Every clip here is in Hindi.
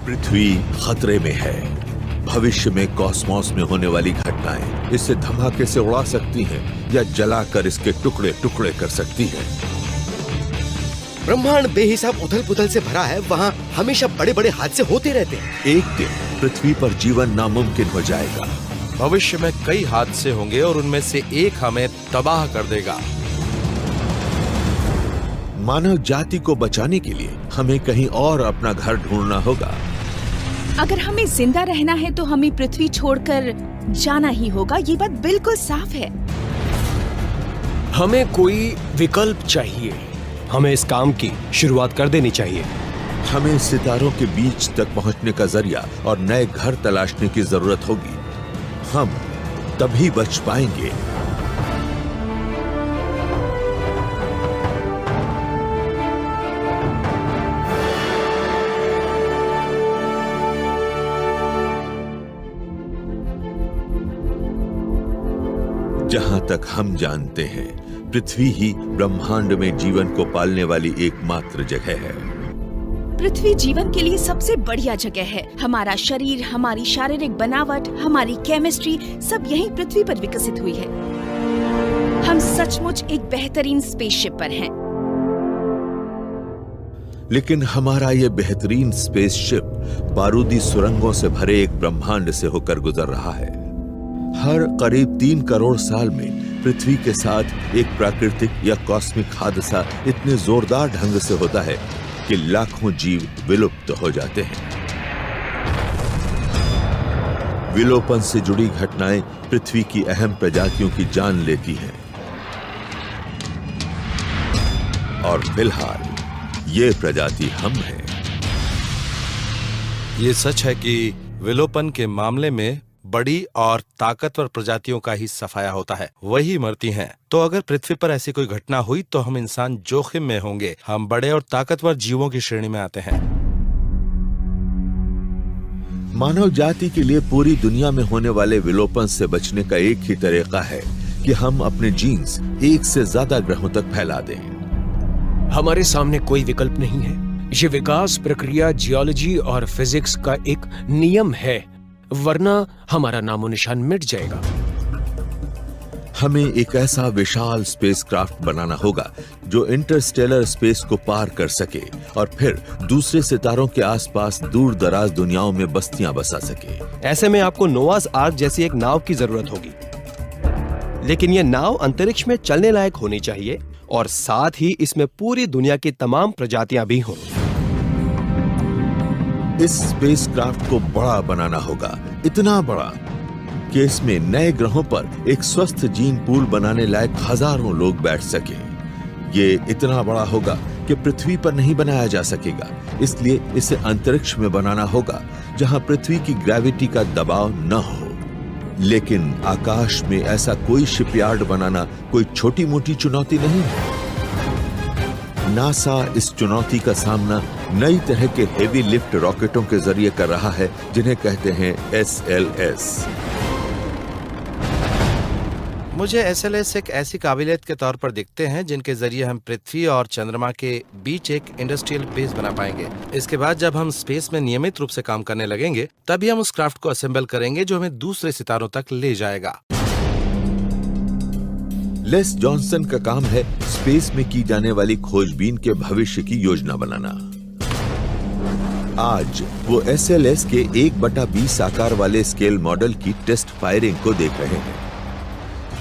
पृथ्वी खतरे में है। भविष्य में कॉस्मोस में होने वाली घटनाएं इसे धमाके से उड़ा सकती हैं या जलाकर इसके टुकड़े टुकड़े कर सकती हैं। ब्रह्मांड बेहिसाब उथल पुथल से भरा है, वहाँ हमेशा बड़े बड़े हादसे होते रहते हैं। एक दिन पृथ्वी पर जीवन नामुमकिन हो जाएगा। भविष्य में कई हादसे होंगे और उनमें से एक हमें तबाह कर देगा। मानव जाति को बचाने के लिए हमें कहीं और अपना घर ढूंढना होगा। अगर हमें जिंदा रहना है तो हमें पृथ्वी छोड़कर जाना ही होगा, ये बात बिल्कुल साफ है। हमें कोई विकल्प चाहिए। हमें इस काम की शुरुआत कर देनी चाहिए। हमें सितारों के बीच तक पहुंचने का जरिया और नए घर तलाशने की जरूरत होगी। हम तभी बच पाएंगे। जहां तक हम जानते हैं, पृथ्वी ही ब्रह्मांड में जीवन को पालने वाली एकमात्र जगह है। पृथ्वी जीवन के लिए सबसे बढ़िया जगह है। हमारा शरीर, हमारी शारीरिक बनावट, हमारी केमिस्ट्री सब यहीं पृथ्वी पर विकसित हुई है। हम सचमुच एक बेहतरीन स्पेसशिप पर हैं। लेकिन हमारा ये बेहतरीन स्पेसशिप बारूदी सुरंगों से भरे एक ब्रह्मांड से होकर गुजर रहा है। हर करीब 3 करोड़ साल में पृथ्वी के साथ एक प्राकृतिक या कॉस्मिक हादसा इतने जोरदार ढंग से होता है कि लाखों जीव विलुप्त हो जाते हैं। विलोपन से जुड़ी घटनाएं पृथ्वी की अहम प्रजातियों की जान लेती हैं। और फिलहाल ये प्रजाति हम हैं। ये सच है कि विलोपन के मामले में बड़ी और ताकतवर प्रजातियों का ही सफाया होता है, वही मरती हैं। तो अगर पृथ्वी पर ऐसी कोई घटना हुई तो हम इंसान जोखिम में होंगे। हम बड़े और ताकतवर जीवों की श्रेणी में आते हैं। मानव जाति के लिए पूरी दुनिया में होने वाले विलोपन से बचने का एक ही तरीका है कि हम अपने जीन्स एक से ज्यादा ग्रहों तक फैला दें। हमारे सामने कोई विकल्प नहीं है। ये विकास प्रक्रिया जियोलॉजी और फिजिक्स का एक नियम है, वरना हमारा नामो निशान मिट जाएगा। हमें एक ऐसा विशाल स्पेसक्राफ्ट बनाना होगा जो इंटरस्टेलर स्पेस को पार कर सके और फिर दूसरे सितारों के आसपास दूर दराज दुनियाओं में बस्तियां बसा सके। ऐसे में आपको नोआस आर्क जैसी एक नाव की जरूरत होगी, लेकिन यह नाव अंतरिक्ष में चलने लायक होनी चाहिए और साथ ही इसमें पूरी दुनिया की तमाम प्रजातियां भी हों। इस स्पेसक्राफ्ट को बड़ा बनाना होगा, इतना बड़ा कि इसमें नए ग्रहों पर एक स्वस्थ जीन पूल बनाने लायक हजारों लोग बैठ सके। ये इतना बड़ा होगा कि पृथ्वी पर नहीं बनाया जा सकेगा, इसलिए इसे अंतरिक्ष में बनाना होगा जहां पृथ्वी की ग्रेविटी का दबाव न हो। लेकिन आकाश में ऐसा कोई शिपयार्ड बनाना कोई छोटी मोटी चुनौती नहीं है। नासा इस चुनौती का सामना नई तरह के हेवी लिफ्ट रॉकेटों के जरिए कर रहा है, जिन्हें कहते हैं SLS। मुझे SLS एक ऐसी काबिलियत के तौर पर दिखते हैं जिनके जरिए हम पृथ्वी और चंद्रमा के बीच एक इंडस्ट्रियल बेस बना पाएंगे। इसके बाद जब हम स्पेस में नियमित रूप से काम करने लगेंगे, तभी हम उस क्राफ्ट को असेंबल करेंगे जो हमें दूसरे सितारों तक ले जाएगा। लेस जॉनसन का काम है स्पेस में की जाने वाली खोजबीन के भविष्य की योजना बनाना। आज वो SLS के 1/20 आकार वाले स्केल मॉडल की टेस्ट फायरिंग को देख रहे हैं।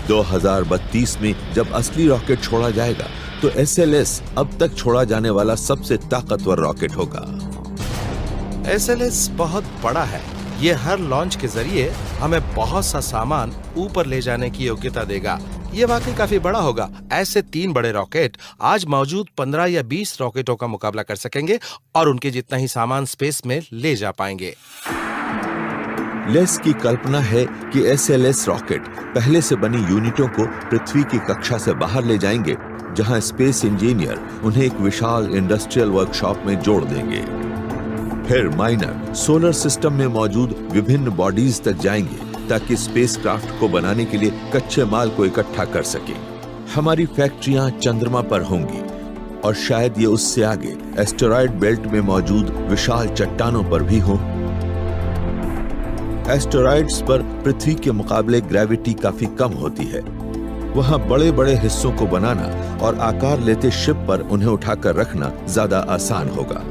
2032 में जब असली रॉकेट छोड़ा जाएगा तो SLS अब तक छोड़ा जाने वाला सबसे ताकतवर रॉकेट होगा। SLS बहुत बड़ा है। ये हर लॉन्च के जरिए हमें बहुत सा सामान ऊपर ले जाने की योग्यता देगा। ये वाकई काफी बड़ा होगा। ऐसे 3 बड़े रॉकेट आज मौजूद 15 या 20 रॉकेटों का मुकाबला कर सकेंगे और उनके जितना ही सामान स्पेस में ले जा पाएंगे। लेस की कल्पना है कि SLS रॉकेट पहले से बनी यूनिटों को पृथ्वी की कक्षा से बाहर ले जाएंगे, जहां स्पेस इंजीनियर उन्हें एक विशाल इंडस्ट्रियल वर्कशॉप में जोड़ देंगे। फिर माइनर सोलर सिस्टम में मौजूद विभिन्न बॉडीज तक जाएंगे ताकि स्पेसक्राफ्ट को बनाने के लिए कच्चे माल को इकट्ठा कर सके। हमारी फैक्ट्रियां चंद्रमा पर होंगी और शायद ये उससे आगे एस्टेरॉयड बेल्ट में मौजूद विशाल चट्टानों पर भी हों। एस्टेरॉयड्स पर पृथ्वी के मुकाबले ग्रेविटी काफी कम होती है। वहां बड़े बड़े हिस्सों को बनाना और आकार लेते शिप पर उन्हें उठाकर रखना ज्यादा आसान होगा।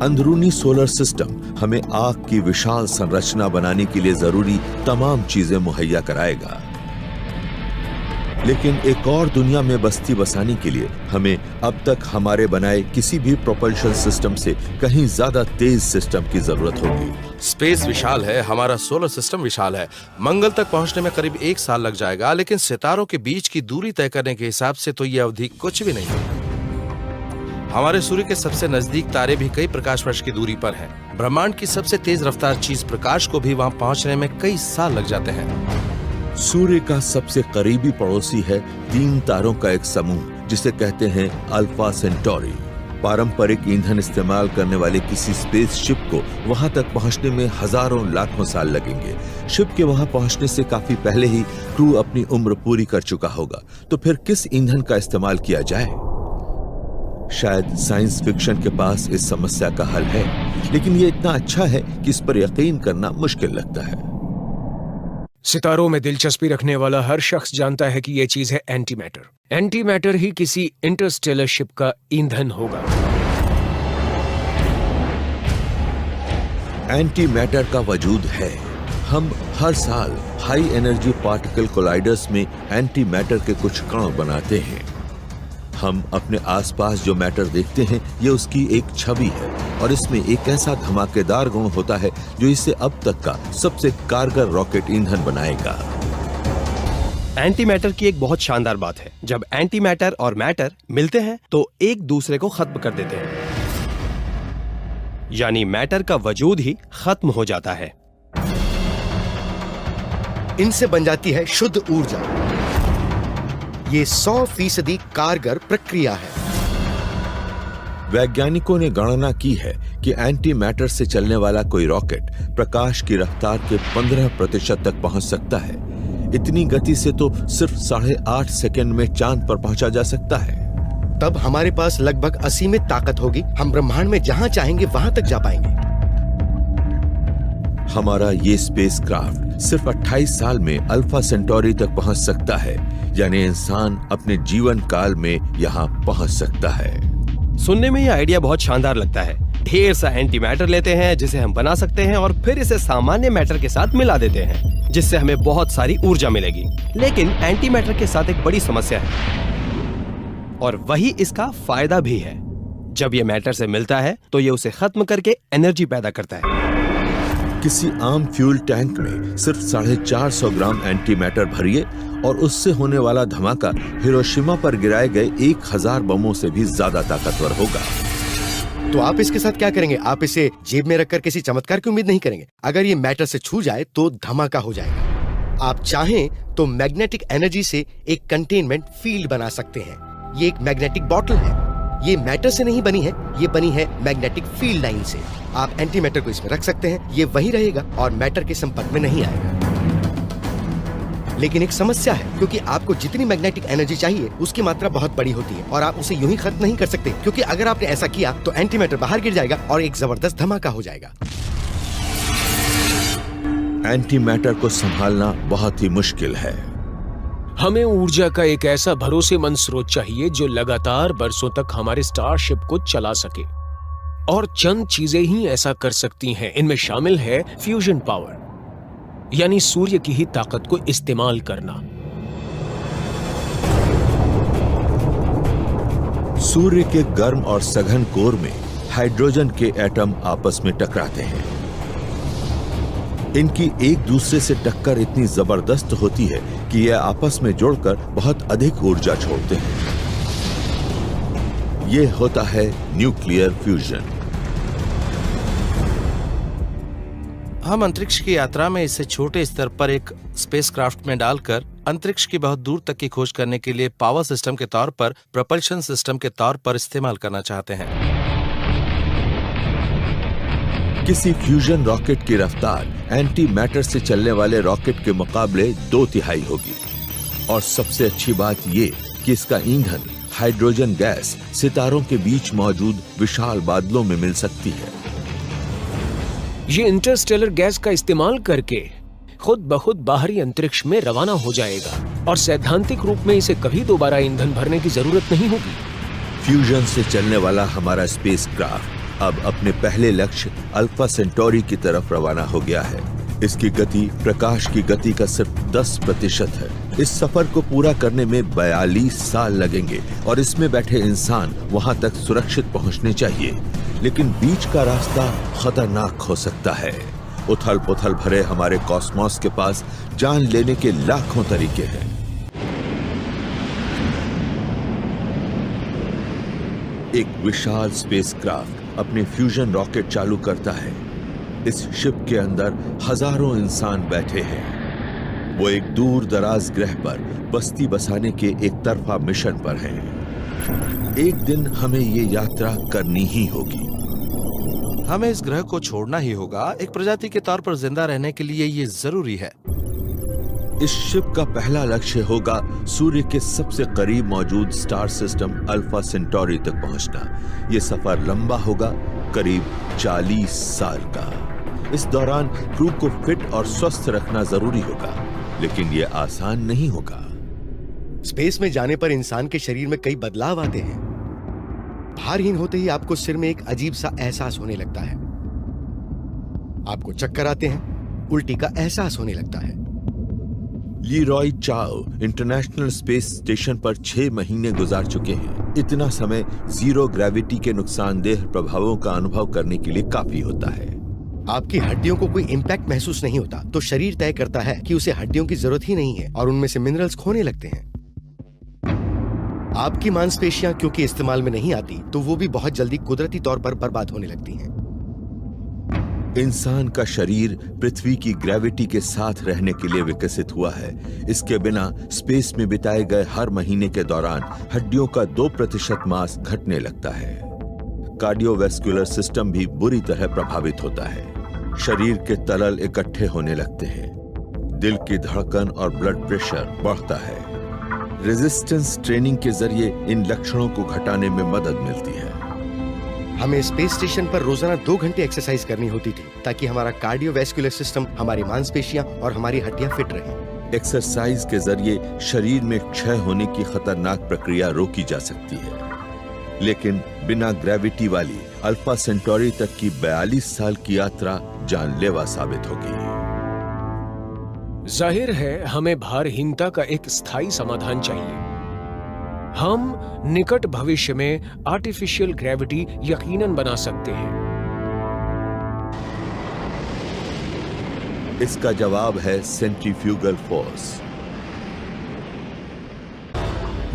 अंदरूनी सोलर सिस्टम हमें आग की विशाल संरचना बनाने के लिए जरूरी तमाम चीजें मुहैया कराएगा, लेकिन एक और दुनिया में बस्ती बसाने के लिए हमें अब तक हमारे बनाए किसी भी प्रोपल्शन सिस्टम से कहीं ज्यादा तेज सिस्टम की जरूरत होगी। स्पेस विशाल है, हमारा सोलर सिस्टम विशाल है। मंगल तक पहुंचने में करीब 1 साल लग जाएगा, लेकिन सितारों के बीच की दूरी तय करने के हिसाब से तो यह अवधि कुछ भी नहीं है। हमारे सूर्य के सबसे नजदीक तारे भी कई प्रकाश वर्ष की दूरी पर हैं। ब्रह्मांड की सबसे तेज रफ्तार चीज प्रकाश को भी वहां पहुंचने में कई साल लग जाते हैं। सूर्य का सबसे करीबी पड़ोसी है 3 तारों का एक समूह जिसे कहते हैं अल्फा सेंटोरी। पारंपरिक ईंधन इस्तेमाल करने वाले किसी स्पेसशिप को वहां तक पहुंचने में हजारों लाखों साल लगेंगे। शिप के वहां पहुंचने से काफी पहले ही क्रू अपनी उम्र पूरी कर चुका होगा, तो फिर किस ईंधन का इस्तेमाल किया जाए? शायद साइंस फिक्शन के पास इस समस्या का हल है, लेकिन ये इतना अच्छा है कि इस पर यकीन करना मुश्किल लगता है। सितारों में दिलचस्पी रखने वाला हर शख्स जानता है कि यह चीज है एंटी मैटर। एंटी मैटर ही किसी इंटरस्टेलर शिप का ईंधन होगा। एंटी मैटर का वजूद है। हम हर साल हाई एनर्जी पार्टिकल कोलाइडर्स में एंटी मैटर के कुछ कण बनाते हैं। हम अपने आसपास जो मैटर देखते हैं ये उसकी एक छवि है, और इसमें एक ऐसा धमाकेदार गुण होता है जो इसे अब तक का सबसे कारगर रॉकेट ईंधन बनाएगा। एंटी मैटर की एक बहुत शानदार बात है, जब एंटी मैटर और मैटर मिलते हैं तो एक दूसरे को खत्म कर देते हैं, यानी मैटर का वजूद ही खत्म हो जाता है। इनसे बन जाती है शुद्ध ऊर्जा। ये 100% कारगर प्रक्रिया है। वैज्ञानिकों ने गणना की है कि एंटी मैटर से चलने वाला कोई रॉकेट प्रकाश की रफ्तार के 15% तक पहुंच सकता है। इतनी गति से तो सिर्फ 8.5 सेकंड में चांद पर पहुंचा जा सकता है। तब हमारे पास लगभग असीमित ताकत होगी। हम ब्रह्मांड में जहां चाहेंगे वहां तक जा पाएंगे। हमारा ये स्पेसक्राफ्ट सिर्फ 28 साल में अल्फा सेंटोरी तक पहुंच सकता है, यानी इंसान अपने जीवन काल में यहाँ पहुंच सकता है। सुनने में यह आइडिया बहुत शानदार लगता है। ढेर सा एंटी मैटर लेते हैं जिसे हम बना सकते हैं और फिर इसे सामान्य मैटर के साथ मिला देते हैं, जिससे हमें बहुत सारी ऊर्जा मिलेगी। लेकिन एंटी मैटर के साथ एक बड़ी समस्या है, और वही इसका फायदा भी है। जब ये मैटर से मिलता है तो ये उसे खत्म करके एनर्जी पैदा करता है। किसी आम फ्यूल टैंक में सिर्फ 450 ग्राम एंटी मैटर भरिए और उससे होने वाला धमाका हिरोशिमा पर गिराए गए 1000 बमों से भी ज्यादा ताकतवर होगा। तो आप इसके साथ क्या करेंगे? आप इसे जेब में रखकर किसी चमत्कार की उम्मीद नहीं करेंगे। अगर ये मैटर से छू जाए तो धमाका हो जाएगा। आप चाहें तो मैग्नेटिक एनर्जी से एक कंटेनमेंट फील्ड बना सकते हैं। ये एक मैग्नेटिक बॉटल है। ये मैटर से नहीं बनी है, ये बनी है मैग्नेटिक फील्ड लाइन से। आप एंटी मैटर को इसमें रख सकते हैं, ये वहीं रहेगा और मैटर के संपर्क में नहीं आएगा। लेकिन एक समस्या है, क्योंकि आपको जितनी मैग्नेटिक एनर्जी चाहिए उसकी मात्रा बहुत बड़ी होती है और आप उसे यूं ही खत्म नहीं कर सकते, क्योंकि अगर आपने ऐसा किया तो एंटी मैटर बाहर गिर जाएगा और एक जबरदस्त धमाका हो जाएगा। एंटी मैटर को संभालना बहुत ही मुश्किल है। हमें ऊर्जा का एक ऐसा भरोसेमंद स्रोत चाहिए जो लगातार बरसों तक हमारे स्टारशिप को चला सके, और चंद चीजें ही ऐसा कर सकती हैं। इनमें शामिल है फ्यूजन पावर, यानी सूर्य की ही ताकत को इस्तेमाल करना। सूर्य के गर्म और सघन कोर में हाइड्रोजन के एटम आपस में टकराते हैं। इनकी एक दूसरे से टक्कर इतनी जबरदस्त होती है कि ये आपस में जुड़कर बहुत अधिक ऊर्जा छोड़ते हैं। ये होता है न्यूक्लियर फ्यूजन। हम अंतरिक्ष की यात्रा में इसे छोटे स्तर पर एक स्पेसक्राफ्ट में डालकर अंतरिक्ष की बहुत दूर तक की खोज करने के लिए पावर सिस्टम के तौर पर, प्रोपल्शन सिस्टम के तौर पर इस्तेमाल करना चाहते हैं। किसी फ्यूजन रॉकेट की रफ्तार एंटी मैटर से चलने वाले रॉकेट के मुकाबले 2/3 होगी, और सबसे अच्छी बात ये कि इसका ईंधन हाइड्रोजन गैस सितारों के बीच मौजूद विशाल बादलों में मिल सकती है। ये इंटरस्टेलर गैस का इस्तेमाल करके खुद ब खुद बाहरी अंतरिक्ष में रवाना हो जाएगा और सैद्धांतिक रूप में इसे कभी दोबारा ईंधन भरने की जरूरत नहीं होगी। फ्यूजन से चलने वाला हमारा स्पेसक्राफ्ट अब अपने पहले लक्ष्य अल्फा सेंटोरी की तरफ रवाना हो गया है। इसकी गति प्रकाश की गति का सिर्फ 10% है। इस सफर को पूरा करने में 42 साल लगेंगे और इसमें बैठे इंसान वहां तक सुरक्षित पहुंचने चाहिए, लेकिन बीच का रास्ता खतरनाक हो सकता है। उथल पुथल भरे हमारे कॉस्मोस के पास जान लेने के लाखों तरीके हैं। एक विशाल स्पेसक्राफ्ट अपने फ्यूजन रॉकेट चालू करता है। इस शिप के अंदर हजारों इंसान बैठे हैं। वो एक दूर दराज ग्रह पर बस्ती बसाने के एक तरफा मिशन पर हैं। एक दिन हमें ये यात्रा करनी ही होगी। हमें इस ग्रह को छोड़ना ही होगा। एक प्रजाति के तौर पर जिंदा रहने के लिए ये जरूरी है। इस शिप का पहला लक्ष्य होगा सूर्य के सबसे करीब मौजूद स्टार सिस्टम अल्फा सेंटोरी तक पहुंचना। यह सफर लंबा होगा, करीब 40 साल का। इस दौरान क्रू को फिट और स्वस्थ रखना जरूरी होगा, लेकिन यह आसान नहीं होगा। स्पेस में जाने पर इंसान के शरीर में कई बदलाव आते हैं। भारहीन होते ही आपको सिर में एक अजीब सा एहसास होने लगता है। आपको चक्कर आते हैं, उल्टी का एहसास होने लगता है। लीरॉय चाओ इंटरनेशनल स्पेस स्टेशन पर 6 महीने गुजार चुके हैं। इतना समय जीरो ग्रेविटी के नुकसानदेह प्रभावों का अनुभव करने के लिए काफी होता है। आपकी हड्डियों को कोई इंपैक्ट महसूस नहीं होता, तो शरीर तय करता है कि उसे हड्डियों की जरूरत ही नहीं है और उनमें से मिनरल्स खोने लगते हैं। आपकी मांसपेशियां क्योंकि इस्तेमाल में नहीं आती, तो वो भी बहुत जल्दी कुदरती तौर पर बर्बाद होने लगती हैं। इंसान का शरीर पृथ्वी की ग्रेविटी के साथ रहने के लिए विकसित हुआ है। इसके बिना स्पेस में बिताए गए हर महीने के दौरान हड्डियों का 2% मास घटने लगता है। कार्डियोवैस्कुलर सिस्टम भी बुरी तरह प्रभावित होता है। शरीर के तरल इकट्ठे होने लगते हैं। दिल की धड़कन और ब्लड प्रेशर बढ़ता है। रेजिस्टेंस ट्रेनिंग के जरिए इन लक्षणों को घटाने में मदद मिलती है। हमें स्पेस स्टेशन पर रोजाना 2 घंटे एक्सरसाइज करनी होती थी, ताकि हमारा कार्डियोवैस्कुलर सिस्टम, हमारी मांसपेशियां और हमारी हड्डियां फिट रहें। एक्सरसाइज के जरिए शरीर में क्षय होने की खतरनाक प्रक्रिया रोकी जा सकती है, लेकिन बिना ग्रेविटी वाली अल्फा सेंटोरी तक की 42 साल की यात्रा जानलेवा साबित होगी। जाहिर है हमें भारहीनता का एक स्थायी समाधान चाहिए। हम निकट भविष्य में आर्टिफिशियल ग्रेविटी यकीनन बना सकते हैं। इसका जवाब है सेंट्रीफ्यूगल फोर्स।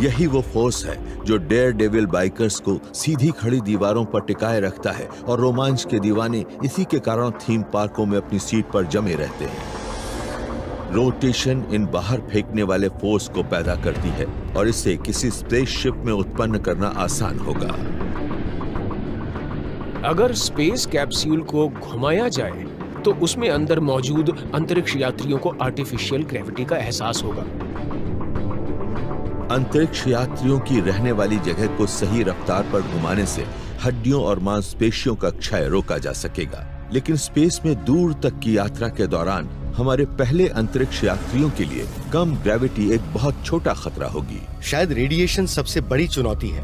यही वो फोर्स है जो डेयर डेविल बाइकर्स को सीधी खड़ी दीवारों पर टिकाए रखता है और रोमांच के दीवाने इसी के कारण थीम पार्कों में अपनी सीट पर जमे रहते हैं। रोटेशन इन बाहर फेंकने वाले फोर्स को पैदा करती है और इसे किसी स्पेसशिप में उत्पन्न करना आसान होगा। अगर स्पेस कैप्सूल को घुमाया जाए तो उसमें अंदर मौजूद अंतरिक्ष यात्रियों को आर्टिफिशियल ग्रेविटी का एहसास होगा। अंतरिक्ष यात्रियों की रहने वाली जगह को सही रफ्तार पर घुमाने से हड्डियों और मांसपेशियों का क्षय रोका जा सकेगा, लेकिन स्पेस में दूर तक की यात्रा के दौरान हमारे पहले अंतरिक्ष यात्रियों के लिए कम ग्रेविटी एक बहुत छोटा खतरा होगी। शायद रेडिएशन सबसे बड़ी चुनौती है।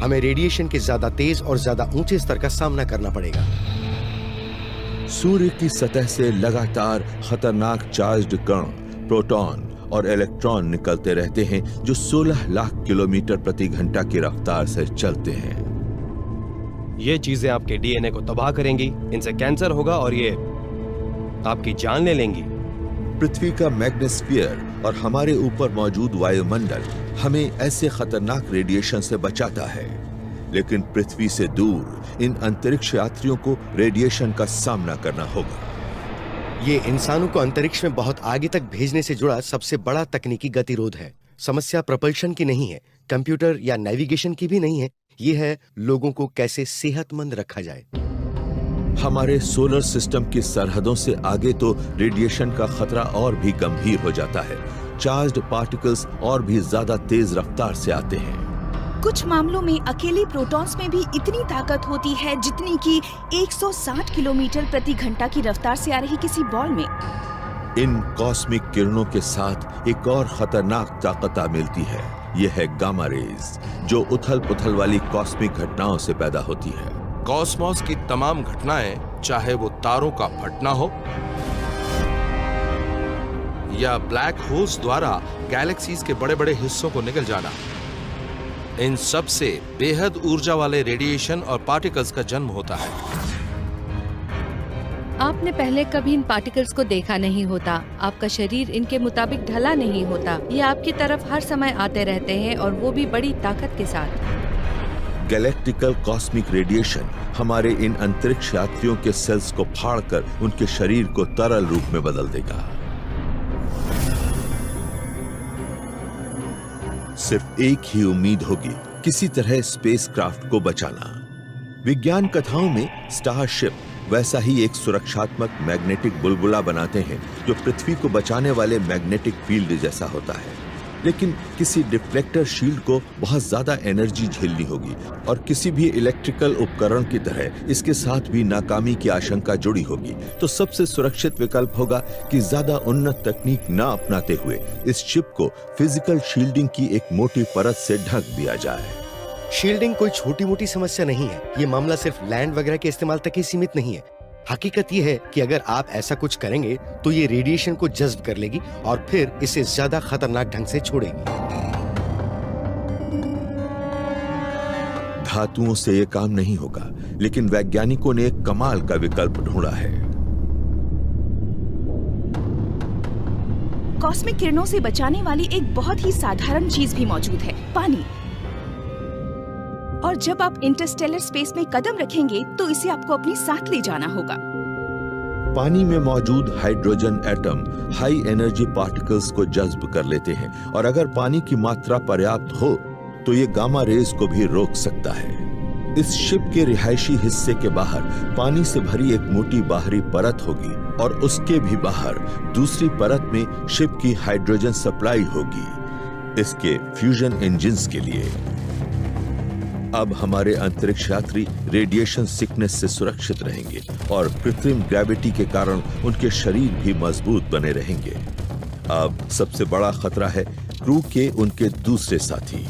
हमें रेडिएशन के ज्यादा तेज और ज्यादा ऊंचे स्तर का सामना करना पड़ेगा। सूर्य की सतह से लगातार खतरनाक चार्ज्ड कण, प्रोटॉन और इलेक्ट्रॉन निकलते रहते हैं जो 16 लाख किलोमीटर प्रति घंटा की रफ्तार से चलते हैं। ये चीजें आपके डीएनए को तबाह करेंगी, इनसे कैंसर होगा और ये आपकी जान ले लेंगी। पृथ्वी का मैग्नेस्फीयर और हमारे ऊपर मौजूद वायुमंडल हमें ऐसे खतरनाक रेडिएशन से बचाता है, लेकिन पृथ्वी से दूर इन अंतरिक्ष यात्रियों को रेडिएशन का सामना करना होगा। ये इंसानों को अंतरिक्ष में बहुत आगे तक भेजने से जुड़ा सबसे बड़ा तकनीकी गतिरोध है। समस्या प्रपल्शन की नहीं है, कंप्यूटर या नेविगेशन की भी नहीं है। ये है लोगों को कैसे सेहतमंद रखा जाए। हमारे सोलर सिस्टम की सरहदों से आगे तो रेडिएशन का खतरा और भी गंभीर हो जाता है। चार्ज्ड पार्टिकल्स और भी ज्यादा तेज रफ्तार से आते हैं। कुछ मामलों में अकेले प्रोटॉन्स में भी इतनी ताकत होती है जितनी कि 160 किलोमीटर प्रति घंटा की रफ्तार से आ रही किसी बॉल में। इन कॉस्मिक किरणों के साथ एक और खतरनाक ताकत मिलती है। यह है गामा रेज, जो उथल पुथल वाली कॉस्मिक घटनाओं से पैदा होती है। कॉस्मोस की तमाम घटनाएं, चाहे वो तारों का फटना हो या ब्लैक होल्स द्वारा गैलेक्सीज के बड़े बड़े हिस्सों को निगल जाना, इन सब से बेहद ऊर्जा वाले रेडिएशन और पार्टिकल्स का जन्म होता है। आपने पहले कभी इन पार्टिकल्स को देखा नहीं होता, आपका शरीर इनके मुताबिक ढला नहीं होता, ये आपकी तरफ हर समय आते रहते हैं और वो भी बड़ी ताकत के साथ। गैलेक्टिकल कॉस्मिक रेडिएशन हमारे इन अंतरिक्ष यात्रियों के सेल्स को फाड़कर उनके शरीर को तरल रूप में बदल देगा। सिर्फ एक ही उम्मीद होगी, किसी तरह स्पेसक्राफ्ट को बचाना। विज्ञान कथाओं में स्टारशिप वैसा ही एक सुरक्षात्मक मैग्नेटिक बुलबुला बनाते हैं जो पृथ्वी को बचाने वाले मैग्नेटिक फील्ड जैसा होता है। लेकिन किसी डिफ्लेक्टर शील्ड को बहुत ज्यादा एनर्जी झेलनी होगी और किसी भी इलेक्ट्रिकल उपकरण की तरह इसके साथ भी नाकामी की आशंका जुड़ी होगी। तो सबसे सुरक्षित विकल्प होगा कि ज्यादा उन्नत तकनीक न अपनाते हुए इस शिप को फिजिकल शील्डिंग की एक मोटी परत से ढक दिया जाए। शील्डिंग कोई छोटी मोटी समस्या नहीं है। ये मामला सिर्फ लैंड वगैरह के इस्तेमाल तक ही सीमित नहीं है। हकीकत ये है कि अगर आप ऐसा कुछ करेंगे तो ये रेडिएशन को जज्ब कर लेगी और फिर इसे ज्यादा खतरनाक ढंग से छोड़ेगी। धातुओं से ये काम नहीं होगा, लेकिन वैज्ञानिकों ने एक कमाल का विकल्प ढूंढा है। कॉस्मिक किरणों से बचाने वाली एक बहुत ही साधारण चीज भी मौजूद है, पानी। और जब आप इंटरस्टेलर स्पेस में कदम रखेंगे तो इसे आपको अपने साथ ले जाना होगा। पानी में मौजूद hydrogen atom high energy particles को जज्ब कर लेते हैं और अगर पानी की मात्रा पर्याप्त हो तो ये गामा रेज को भी रोक सकता है। इस शिप के रिहायशी हिस्से के बाहर पानी से भरी एक मोटी बाहरी परत होगी और उसके भी बाहर दूसरी परत में शिप की हाइड्रोजन सप्लाई होगी इसके फ्यूजन इंजिन्स के लिए। अब हमारे अंतरिक्ष यात्री रेडिएशन सिकनेस से सुरक्षित रहेंगे और कृत्रिम ग्रेविटी के कारण उनके शरीर भी मजबूत बने रहेंगे। अब सबसे बड़ा खतरा है क्रू के उनके दूसरे साथी।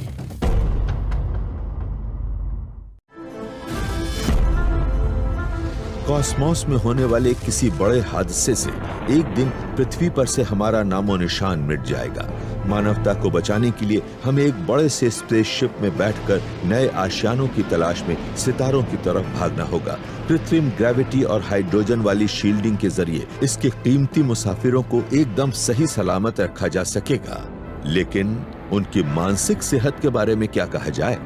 कॉस्मोस में होने वाले किसी बड़े हादसे से एक दिन पृथ्वी पर से हमारा नामो निशान मिट जाएगा। मानवता को बचाने के लिए हमें एक बड़े से स्पेसशिप में बैठकर नए आशियानों की तलाश में सितारों की तरफ भागना होगा। कृत्रिम ग्रेविटी और हाइड्रोजन वाली शील्डिंग के जरिए इसके कीमती मुसाफिरों को एकदम सही सलामत रखा जा सकेगा। लेकिन उनकी मानसिक सेहत के बारे में क्या कहा जाए?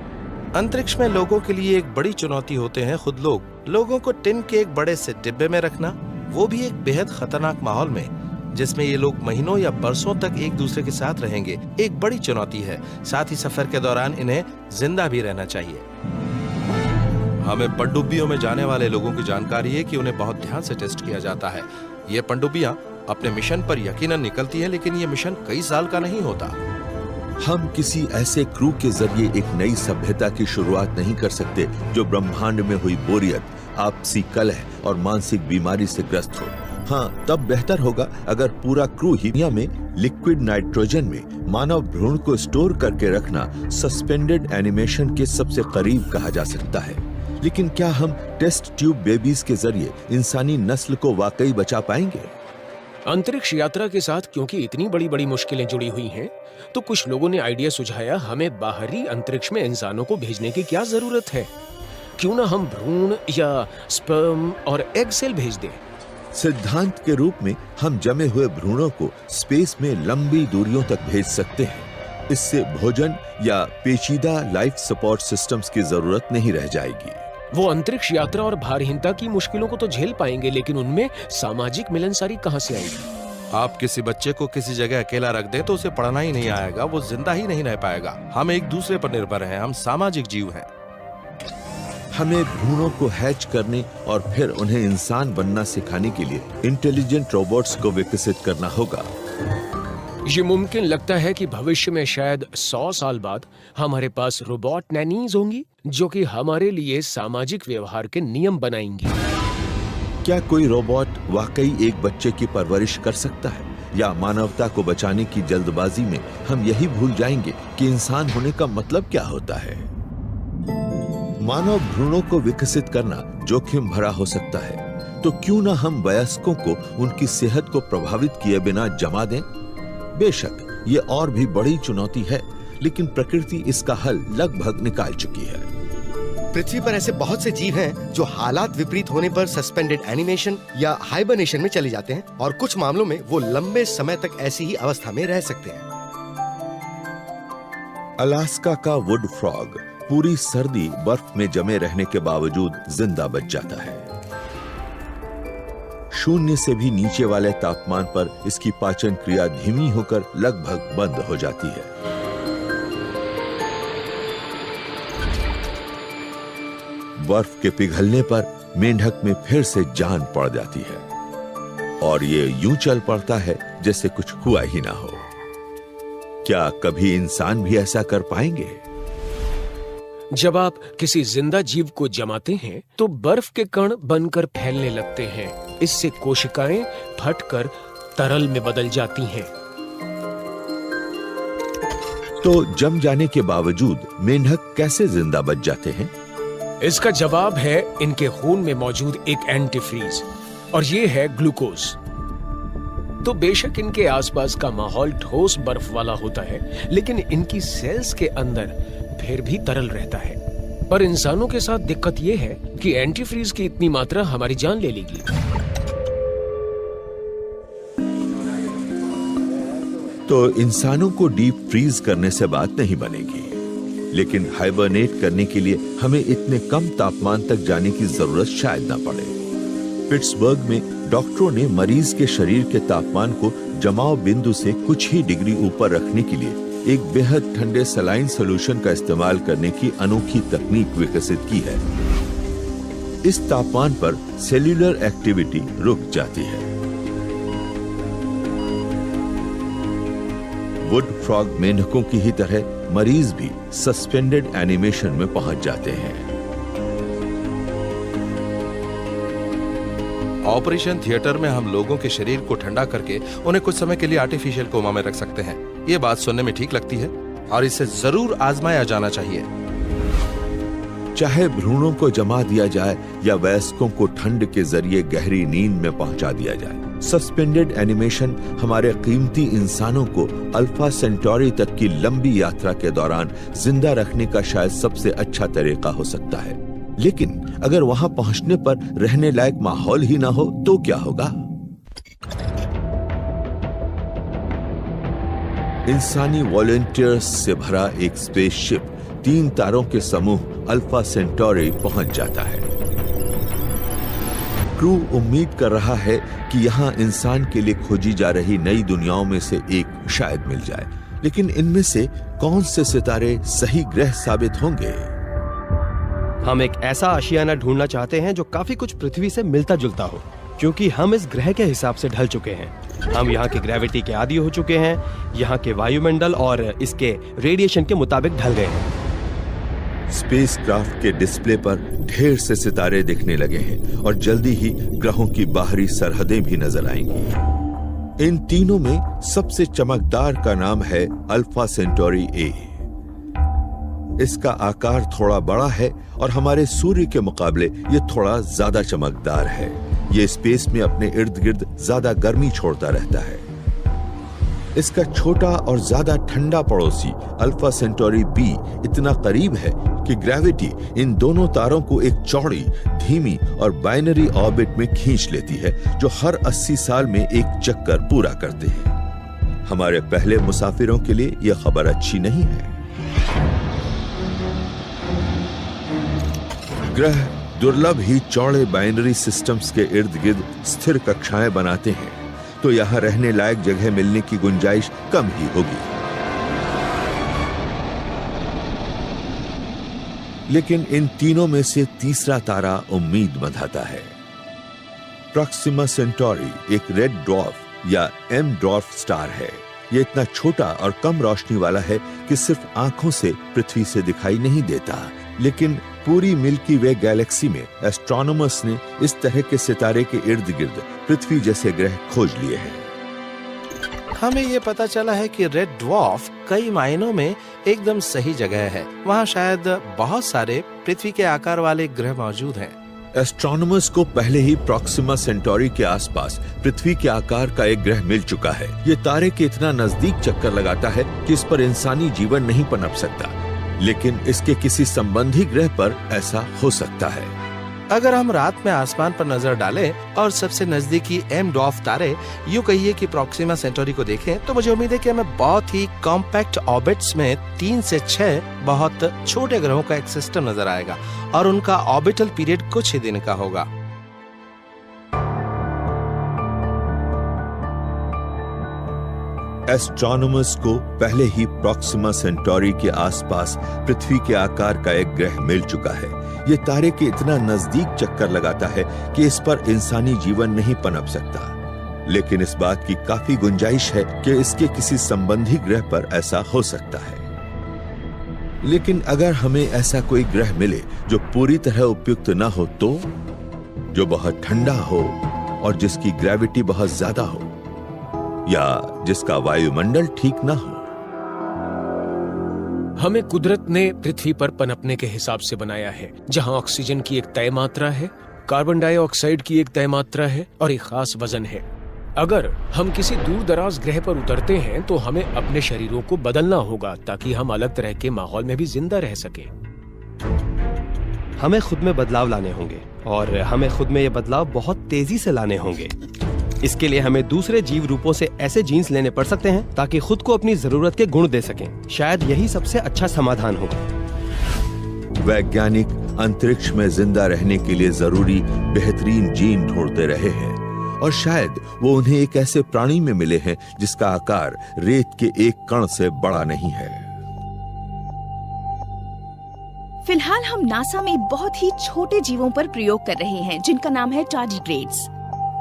अंतरिक्ष में लोगों के लिए एक बड़ी चुनौती होते हैं खुद लोग। लोगों को टिन के एक बड़े से डिब्बे में रखना, वो भी एक बेहद खतरनाक माहौल में जिसमें ये लोग महीनों या बरसों तक एक दूसरे के साथ रहेंगे, एक बड़ी चुनौती है। साथ ही सफर के दौरान इन्हें जिंदा भी रहना चाहिए। हमें पनडुब्बियों में जाने वाले लोगों की जानकारी है कि उन्हें बहुत ध्यान से टेस्ट किया जाता है। ये पनडुब्बियां अपने मिशन पर यकीनन निकलती हैं, लेकिन ये मिशन कई साल का नहीं होता। हम किसी ऐसे क्रू के जरिए एक नई सभ्यता की शुरुआत नहीं कर सकते जो ब्रह्मांड में हुई बोरियत, आपसी कलह और मानसिक बीमारी से ग्रस्त हो। हाँ, तब बेहतर होगा अगर पूरा क्रू ही दुनिया में लिक्विड नाइट्रोजन में मानव भ्रूण को स्टोर करके रखना सस्पेंडेड एनिमेशन के सबसे करीब कहा जा सकता है। लेकिन क्या हम टेस्ट ट्यूब बेबीज के जरिए इंसानी नस्ल को वाकई बचा पाएंगे? अंतरिक्ष यात्रा के साथ क्योंकि इतनी बड़ी बड़ी मुश्किलें जुड़ी हुई हैं, तो कुछ लोगों ने आइडिया सुझाया, हमें बाहरी अंतरिक्ष में इंसानों को भेजने की क्या जरूरत है? क्यों ना हम भ्रूण या स्पर्म और एग सेल भेज दें? सिद्धांत के रूप में हम जमे हुए भ्रूणों को स्पेस में लंबी दूरियों तक भेज सकते हैं। इससे भोजन या पेचीदा लाइफ सपोर्ट सिस्टम्स की जरूरत नहीं रह जाएगी। वो अंतरिक्ष यात्रा और भारहीनता की मुश्किलों को तो झेल पाएंगे, लेकिन उनमें सामाजिक मिलनसारी कहां से आएगी? आप किसी बच्चे को किसी जगह अकेला रख दें तो उसे पढ़ना ही नहीं आएगा, वो जिंदा ही नहीं रह पाएगा। हम एक दूसरे पर निर्भर हैं, हम सामाजिक जीव हैं। हमें भ्रूणों को हैच करने और फिर उन्हें इंसान बनना सिखाने के लिए इंटेलिजेंट रोबोट्स को विकसित करना होगा। ये मुमकिन लगता है कि भविष्य में शायद 100 साल बाद हमारे पास रोबोट नैनीज होंगी जो कि हमारे लिए सामाजिक व्यवहार के नियम बनाएंगी। क्या कोई रोबोट वाकई एक बच्चे की परवरिश कर सकता है, या मानवता को बचाने की जल्दबाजी में हम यही भूल जाएंगे कि इंसान होने का मतलब क्या होता है? मानव भ्रूणों को विकसित करना जोखिम भरा हो सकता है, तो क्यों ना हम वयस्कों को उनकी सेहत को प्रभावित किए बिना जमा दें? बेशक ये और भी बड़ी चुनौती है, लेकिन प्रकृति इसका हल लगभग निकाल चुकी है। पृथ्वी पर ऐसे बहुत से जीव हैं जो हालात विपरीत होने पर सस्पेंडेड एनिमेशन या हाइबरनेशन में चले जाते हैं, और कुछ मामलों में वो लंबे समय तक ऐसी ही अवस्था में रह सकते हैं। अलास्का का वुड फ्रॉग पूरी सर्दी बर्फ में जमे रहने के बावजूद जिंदा बच जाता है। शून्य से भी नीचे वाले तापमान पर इसकी पाचन क्रिया धीमी होकर लगभग बंद हो जाती है। बर्फ के पिघलने पर मेंढक में फिर से जान पड़ जाती है, और ये यूं चल पड़ता है जैसे कुछ हुआ ही ना हो। क्या कभी इंसान भी ऐसा कर पाएंगे? जब आप किसी जिंदा जीव को जमाते हैं तो बर्फ के कण बनकर फैलने लगते हैं। इससे कोशिकाएं फटकर तरल में बदल जाती हैं। तो जम जाने के बावजूद मेंढक कैसे जिंदा बच जाते हैं? इसका जवाब है इनके खून में मौजूद एक एंटीफ्रीज, और ये है ग्लूकोज। तो बेशक इनके आसपास का माहौल ठोस बर्फ वाला होता है, लेकिन इनकी सेल्स के अंदर फिर भी तरल रहता है। पर इंसानों के साथ दिक्कत यह है कि एंटीफ्रीज की इतनी मात्रा हमारी जान ले लेगी। तो इंसानों को डीप फ्रीज करने से बात नहीं बनेगी, लेकिन हाइबरनेट करने के लिए हमें इतने कम तापमान तक जाने की जरूरत शायद ना पड़े। पिट्सबर्ग में डॉक्टरों ने मरीज के शरीर के तापमान को जमाव बिंदु से कुछ ही डिग्री ऊपर रखने के लिए एक बेहद ठंडे सलाइन सॉल्यूशन का इस्तेमाल करने की अनोखी तकनीक विकसित की है। इस तापमान पर सेल्यूलर एक्टिविटी रुक जाती है। वुड फ्रॉग मेंढकों की ही तरह मरीज भी सस्पेंडेड एनिमेशन में पहुंच जाते हैं। ऑपरेशन थिएटर में हम लोगों के शरीर को ठंडा करके उन्हें कुछ समय के लिए आर्टिफिशियल कोमा में रख सकते हैं। ये बात सुनने में ठीक लगती है और इसे जरूर आजमाया जाना चाहिए। चाहे भ्रूणों को जमा दिया जाए या वयस्कों को ठंड के जरिए गहरी नींद में पहुंचा दिया जाए, सस्पेंडेड एनिमेशन हमारे कीमती इंसानों को अल्फा सेंटोरी तक की लंबी यात्रा के दौरान जिंदा रखने का शायद सबसे अच्छा तरीका हो सकता है। लेकिन अगर वहां पहुंचने पर रहने लायक माहौल ही ना हो तो क्या होगा? इंसानी वॉलंटियर्स से भरा एक स्पेसशिप 3 तारों के समूह अल्फा सेंटोरी पहुंच जाता है। क्रू उम्मीद कर रहा है कि यहां इंसान के लिए खोजी जा रही नई दुनियाओं में से एक शायद मिल जाए, लेकिन इनमें से कौन से सितारे सही ग्रह साबित होंगे? हम एक ऐसा आशियाना ढूंढना चाहते हैं जो काफी कुछ पृथ्वी से मिलता जुलता हो, क्योंकि हम इस ग्रह के हिसाब से ढल चुके हैं। हम यहाँ की ग्रेविटी के आदी हो चुके हैं, यहाँ के वायुमंडल और इसके रेडिएशन के मुताबिक ढल गए हैं। स्पेसक्राफ्ट के डिस्प्ले पर ढेर से सितारे दिखने लगे हैं और जल्दी ही ग्रहों की बाहरी सरहदें भी नजर आएंगी। इन तीनों में सबसे चमकदार का नाम है अल्फा सेंटोरी ए। इसका आकार थोड़ा बड़ा है और हमारे सूर्य के मुकाबले ये थोड़ा ज्यादा चमकदार है। ये स्पेस में अपने इर्द गिर्द ज्यादा गर्मी छोड़ता रहता है। इसका छोटा और ज्यादा ठंडा पड़ोसी अल्फा सेंटोरी बी इतना करीब है कि ग्रेविटी इन दोनों तारों को एक चौड़ी, धीमी और बाइनरी ऑर्बिट में खींच लेती है, जो हर 80 साल में एक चक्कर पूरा करते हैं। हमारे पहले मुसाफिरों के लिए यह खबर अच्छी नहीं है। ग्रह दुर्लभ ही चौड़े बाइनरी सिस्टम्स के इर्द गिर्द स्थिर कक्षाएं बनाते हैं, तो यहां रहने लायक जगह मिलने की गुंजाइश कम ही होगी। लेकिन इन तीनों में से तीसरा तारा उम्मीद बंधाता है। प्रोक्सिमा सेंटोरी एक रेड ड्वार्फ या एम ड्वार्फ स्टार है। ये इतना छोटा और कम रोशनी वाला है कि सिर्फ आंखों से पृथ्वी से दिखाई नहीं देता। लेकिन पूरी मिल्की वे गैलेक्सी में एस्ट्रोनॉमर्स ने इस तरह के सितारे के इर्द गिर्द पृथ्वी जैसे ग्रह खोज लिए हैं। हमें ये पता चला है कि रेड ड्वार्फ कई मायनों में एकदम सही जगह है। वहाँ शायद बहुत सारे पृथ्वी के आकार वाले ग्रह मौजूद हैं। एस्ट्रोनॉमर्स को पहले ही प्रॉक्सिमा सेंटोरी के आसपास पृथ्वी के आकार का एक ग्रह मिल चुका है। ये तारे के इतना नजदीक चक्कर लगाता है कि इस पर इंसानी जीवन नहीं पनप सकता, लेकिन इसके किसी संबंधी ग्रह पर ऐसा हो सकता है। अगर हम रात में आसमान पर नजर डालें और सबसे नजदीकी एम ड्वार्फ तारे, यूं कहिए कि प्रॉक्सिमा सेंटोरी को देखें, तो मुझे उम्मीद है कि हमें बहुत ही कॉम्पैक्ट ऑर्बिट्स में 3 से 6 बहुत छोटे ग्रहों का एक सिस्टम नजर आएगा और उनका ऑर्बिटल पीरियड कुछ ही दिन का होगा। एस्ट्रोनॉमर्स को पहले ही प्रॉक्सिमा सेंटोरी के आसपास पृथ्वी के आकार का एक ग्रह मिल चुका है। ये तारे के इतना नजदीक चक्कर लगाता है कि इस पर इंसानी जीवन नहीं पनप सकता, लेकिन इस बात की काफी गुंजाइश है कि इसके किसी संबंधी ग्रह पर ऐसा हो सकता है। लेकिन अगर हमें ऐसा कोई ग्रह मिले जो पूरी तरह उपयुक्त ना हो, तो जो बहुत ठंडा हो और जिसकी ग्रेविटी बहुत ज्यादा हो, या जिसका वायुमंडल ठीक ना हो। हमें कुदरत ने पृथ्वी पर पनपने के हिसाब से बनाया है, जहां ऑक्सीजन की एक तय मात्रा है, कार्बन डाइऑक्साइड की एक तय मात्रा है और एक खास वजन है। अगर हम किसी दूर दराज ग्रह पर उतरते हैं तो हमें अपने शरीरों को बदलना होगा ताकि हम अलग तरह के माहौल में भी जिंदा रह सकें। हमें खुद में बदलाव लाने होंगे और हमें खुद में ये बदलाव बहुत तेजी से लाने होंगे। इसके लिए हमें दूसरे जीव रूपों से ऐसे जीन्स लेने पड़ सकते हैं ताकि खुद को अपनी जरूरत के गुण दे सकें। शायद यही सबसे अच्छा समाधान होगा। वैज्ञानिक अंतरिक्ष में जिंदा रहने के लिए जरूरी बेहतरीन जीन ढूंढते रहे हैं और शायद वो उन्हें एक ऐसे प्राणी में मिले हैं जिसका आकार रेत के एक कण से बड़ा नहीं है। फिलहाल हम नासा में बहुत ही छोटे जीवों पर प्रयोग कर रहे हैं जिनका नाम है टार्डिग्रेड्स।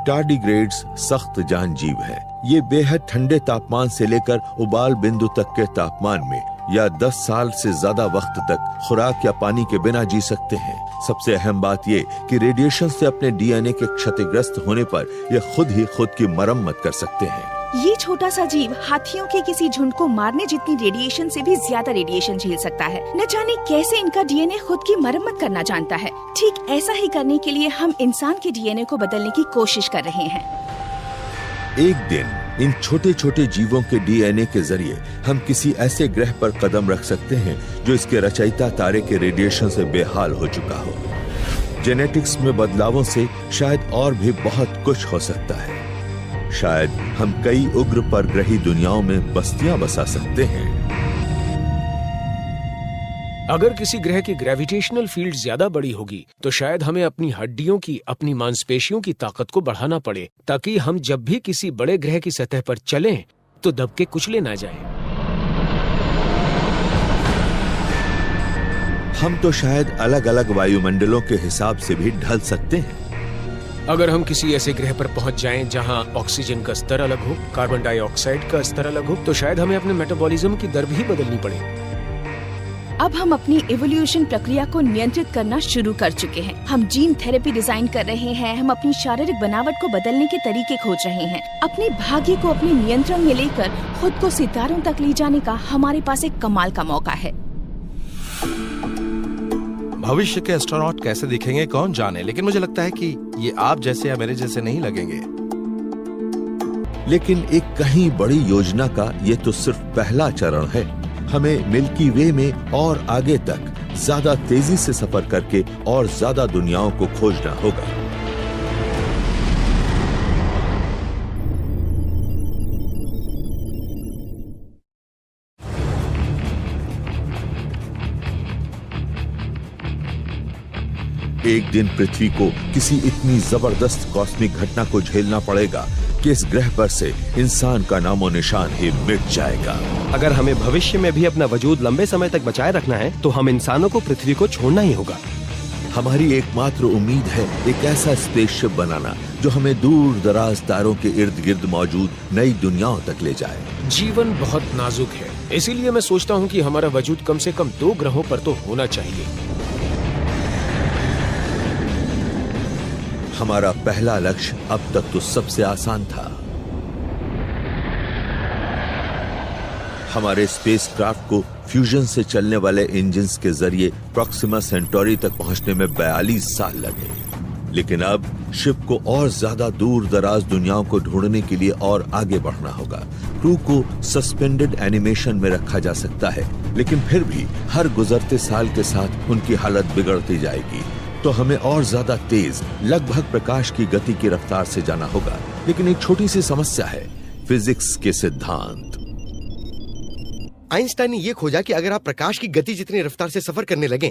टार्डिग्रेड्स सख्त जान जीव हैं। ये बेहद ठंडे तापमान से लेकर उबाल बिंदु तक के तापमान में या 10 साल से ज्यादा वक्त तक खुराक या पानी के बिना जी सकते हैं। सबसे अहम बात ये कि रेडिएशन से अपने डीएनए के क्षतिग्रस्त होने पर ये खुद ही खुद की मरम्मत कर सकते हैं। ये छोटा सा जीव हाथियों के किसी झुंड को मारने जितनी रेडिएशन से भी ज्यादा रेडिएशन झेल सकता है। न जाने कैसे इनका डीएनए खुद की मरम्मत करना जानता है। ठीक ऐसा ही करने के लिए हम इंसान के डीएनए को बदलने की कोशिश कर रहे हैं। एक दिन इन छोटे छोटे जीवों के डीएनए के जरिए हम किसी ऐसे ग्रह पर कदम रख सकते हैं जो इसके रचयिता तारे के रेडिएशन से बेहाल हो चुका हो। जेनेटिक्स में बदलावों से शायद और भी बहुत कुछ हो सकता है। शायद हम कई उग्र परग्रही दुनियाओं में बस्तियां बसा सकते हैं। अगर किसी ग्रह की ग्रेविटेशनल फील्ड ज्यादा बड़ी होगी तो शायद हमें अपनी हड्डियों की, अपनी मांसपेशियों की ताकत को बढ़ाना पड़े ताकि हम जब भी किसी बड़े ग्रह की सतह पर चलें तो दबके कुचले ना जाएं। हम तो शायद अलग अलग वायुमंडलों के हिसाब से भी ढल सकते हैं। अगर हम किसी ऐसे ग्रह पर पहुंच जाएं जहां ऑक्सीजन का स्तर अलग हो, कार्बन डाइऑक्साइड का स्तर अलग हो, तो शायद हमें अपने मेटाबॉलिज्म की दर भी बदलनी पड़े। अब हम अपनी इवोल्यूशन प्रक्रिया को नियंत्रित करना शुरू कर चुके हैं। हम जीन थेरेपी डिजाइन कर रहे हैं। हम अपनी शारीरिक बनावट को बदलने के तरीके खोज रहे हैं। अपने भाग्य को अपने नियंत्रण में लेकर खुद को सितारों तक ले जाने का हमारे पास एक कमाल का मौका है। भविष्य के एस्ट्रोनॉट कैसे दिखेंगे कौन जाने, लेकिन मुझे लगता है कि ये आप जैसे या मेरे जैसे नहीं लगेंगे। लेकिन एक कहीं बड़ी योजना का ये तो सिर्फ पहला चरण है। हमें मिल्की वे में और आगे तक ज्यादा तेजी से सफर करके और ज्यादा दुनियाओं को खोजना होगा। एक दिन पृथ्वी को किसी इतनी जबरदस्त कॉस्मिक घटना को झेलना पड़ेगा कि इस ग्रह पर से इंसान का नामो निशान ही मिट जाएगा। अगर हमें भविष्य में भी अपना वजूद लंबे समय तक बचाए रखना है तो हम इंसानों को पृथ्वी को छोड़ना ही होगा। हमारी एकमात्र उम्मीद है एक ऐसा स्पेसशिप बनाना जो हमें दूर दराज तारों के इर्द गिर्द मौजूद नई दुनियाओं तक ले जाए। जीवन बहुत नाजुक है, इसीलिए मैं सोचता हूँ कि हमारा वजूद कम से कम 2 ग्रहों पर तो होना चाहिए। हमारा पहला लक्ष्य अब तक तो सबसे आसान था। हमारे स्पेसक्राफ्ट को फ्यूजन से चलने वाले इंजन्स के जरिए प्रॉक्सिमा सेंटोरी तक पहुंचने में 42 साल लगे, लेकिन अब शिप को और ज्यादा दूर दराज दुनियाओं को ढूंढने के लिए और आगे बढ़ना होगा। क्रू को सस्पेंडेड एनिमेशन में रखा जा सकता है, लेकिन फिर भी हर गुजरते साल के साथ उनकी हालत बिगड़ती जाएगी। तो हमें और ज्यादा तेज, लगभग प्रकाश की गति की रफ्तार से जाना होगा। लेकिन एक छोटी सी समस्या है, फिजिक्स के सिद्धांत। आइंस्टाइन ने यह खोजा कि अगर आप प्रकाश की गति जितनी रफ्तार से सफर करने लगें,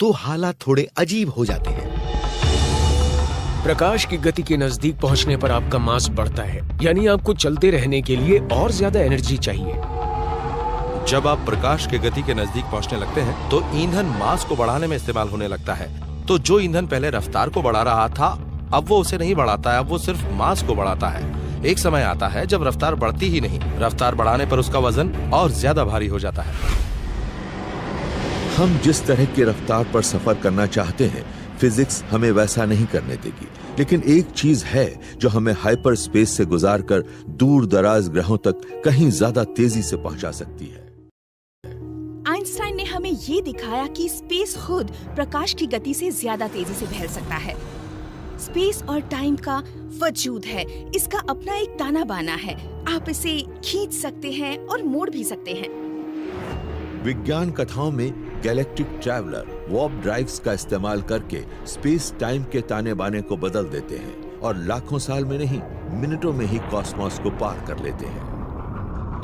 तो हालात थोड़े अजीब हो जाते हैं। प्रकाश की गति के नजदीक पहुंचने पर आपका मास बढ़ता है, यानी आपको चलते रहने के लिए और ज्यादा एनर्जी चाहिए। जब आप प्रकाश के गति के नजदीक पहुंचने लगते हैं तो ईंधन मास को बढ़ाने में इस्तेमाल होने लगता है। तो जो ईंधन पहले रफ्तार को बढ़ा रहा था, अब वो उसे नहीं बढ़ाता है, अब वो सिर्फ मास को बढ़ाता है। एक समय आता है जब रफ्तार बढ़ती ही नहीं, रफ्तार बढ़ाने पर उसका वजन और ज्यादा भारी हो जाता है। हम जिस तरह की रफ्तार पर सफर करना चाहते हैं, फिजिक्स हमें वैसा नहीं करने देगी। लेकिन एक चीज है जो हमें हाइपर स्पेस से गुजारकर दूर दराज ग्रहों तक कहीं ज्यादा तेजी से पहुंचा सकती है। आइंस्टाइन ने हमें ये दिखाया कि स्पेस खुद प्रकाश की गति से ज्यादा तेजी से फैल सकता है। स्पेस और टाइम का वजूद है, इसका अपना एक ताना बाना है। आप इसे खींच सकते हैं और मोड़ भी सकते हैं। विज्ञान कथाओं में गैलेक्टिक ट्रैवलर वॉर्प ड्राइव्स का इस्तेमाल करके स्पेस टाइम के ताने बाने को बदल देते हैं और लाखों साल में नहीं, मिनटों में ही कॉस्मोस को पार कर लेते हैं।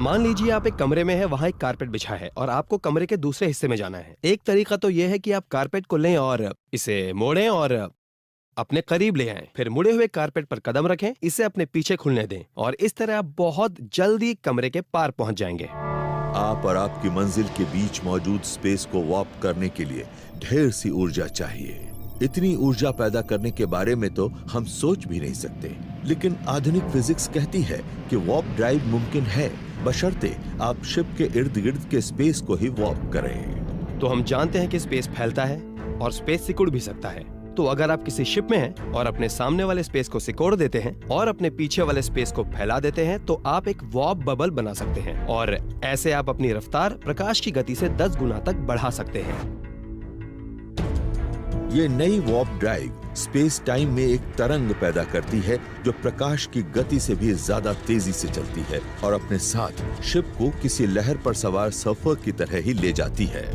मान लीजिए आप एक कमरे में हैं, वहाँ एक कारपेट बिछा है और आपको कमरे के दूसरे हिस्से में जाना है। एक तरीका तो यह है कि आप कारपेट को लें और इसे मोड़ें और अपने करीब ले आएं, फिर मुड़े हुए कारपेट पर कदम रखें, इसे अपने पीछे खुलने दें और इस तरह आप बहुत जल्दी कमरे के पार पहुंच जाएंगे। आप और आपकी मंजिल के बीच मौजूद स्पेस को वॉर्प करने के लिए ढेर सी ऊर्जा चाहिए। इतनी ऊर्जा पैदा करने के बारे में तो हम सोच भी नहीं सकते, लेकिन आधुनिक फिजिक्स कहती है कि वॉर्प ड्राइव मुमकिन है, बशर्ते आप शिप के इर्द गिर्द के स्पेस को ही वॉर्प करें। तो हम जानते हैं कि स्पेस फैलता है और स्पेस सिकुड़ भी सकता है। तो अगर आप किसी शिप में हैं और अपने सामने वाले स्पेस को सिकोड़ देते हैं और अपने पीछे वाले स्पेस को फैला देते हैं, तो आप एक वॉर्प बबल बना सकते हैं और ऐसे आप अपनी रफ्तार प्रकाश की गति से 10 गुना तक बढ़ा सकते हैं। ये नई वॉर्प ड्राइव स्पेस टाइम में एक तरंग पैदा करती है जो प्रकाश की गति से भी ज्यादा तेजी से चलती है और अपने साथ शिप को किसी लहर पर सवार सर्फर की तरह ही ले जाती है।